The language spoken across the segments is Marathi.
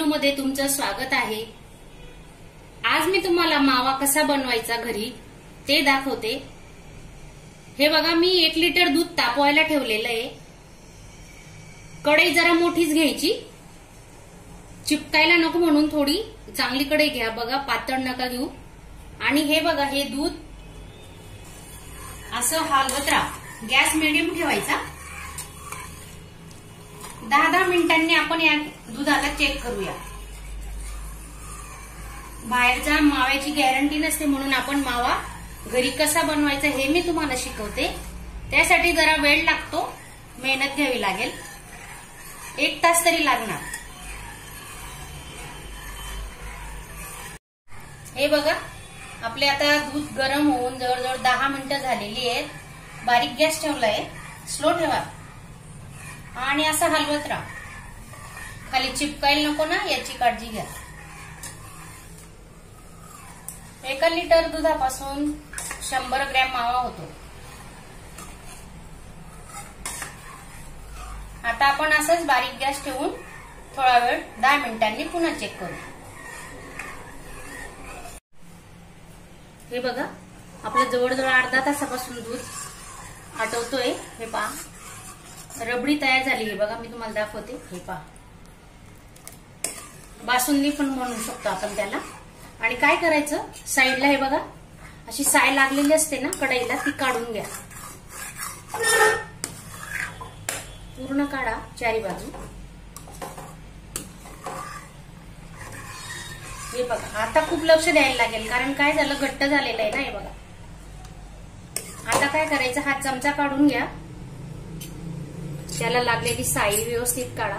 मध्ये तुमचं स्वागत आहे। आज मी तुम्हाला मावा कसा बनवायचा घरी ते दाखवते। हे बघा, मी 1 लिटर दूध तापवायला ठेवलेलं आहे। कढई जरा मोठीच घ्यायची, चिपकायला नको म्हणून थोडी चांगली कढई घ्या बघा, पातळ नका घेऊ। आणि हे बघा, हे दूध असं हलवत राहा, गॅस मिडियम ठेवायचा। 10-10 मिनिटांनी आपण या दुधाला चेक करूया। बाहेरच्या माव्याची गॅरंटी नसते, म्हणून आपण मावा घरी कसा बनवायचा हे मी तुम्हाला शिकवते। त्यासाठी जरा वेळ लागतो, मेहनत घ्यावी लागेल, 1 तास तरी लागणार। हे बघा, आपले आता दूध गरम होऊन जवळजवळ 10 मिनिटं झालेली आहेत। बारीक गॅस ठेवलाय, स्लो ठेवा आणि असं हलवत राहा, खाली चिपकायला नको ना याची काळजी घ्या। 1 लिटर दुधापासून 100 ग्रॅम मावा होतो। आता आपण असंच बारीक गॅस ठेवून थोडा वेळ 10 मिनिटांनी पुन्हा चेक करू। हे बघा, आपलं जवळजवळ अर्धा तासापासून दूध आटवतोय। हे पहा, रबडी तयार झाली आहे बघा, मी तुम्हाला दाखवते। हे पहा, बासुंदी पण म्हणू शकतो आपण त्याला। आणि काय करायचं, साईडला हे बघा अशी साय लागलेली असते ना कढईला, ती काढून घ्या, पूर्ण काढा चारी बाजू। हे बघा, आता खूप लक्ष द्यायला लागेल, कारण काय झालं, घट्ट झालेलं आहे ना। हे बघा, आता काय करायचं, हा चमचा काढून घ्या, त्याला लागलेली साई व्यवस्थित काढा।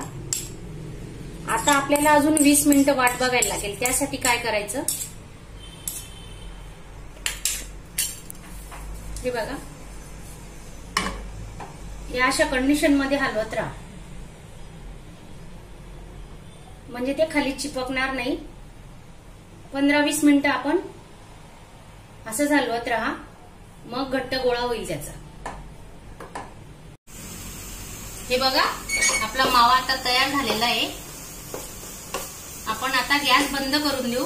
आता आपल्याला अजून 20 मिनिटं वाट बघायला लागेल। त्यासाठी काय करायचं, हे बघा, या अशा कंडिशन मध्ये हलवत राहा, म्हणजे ते खाली चिपकणार नाही। 15-20 मिनिटं आपण असं हलवत राहा, मग घट्ट गोळा होईल त्याचा। हे बघा, आपला मावा आता तयार झालेला आहे। आपण आता गॅस बंद करून देऊ।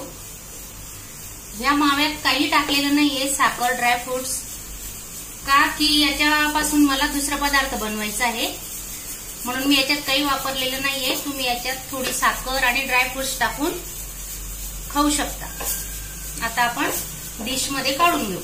या माव्यात काही टाकलेलं नाहीये, साखर, ड्रायफ्रुट्स, का की याच्यापासून मला दुसरा पदार्थ बनवायचा आहे, म्हणून मी याच्यात काही वापरलेलं नाहीये। तुम्ही याच्यात थोडी साखर आणि ड्रायफ्रुट्स टाकून खाऊ शकता। आता आपण डिश मध्ये काढून घेऊ।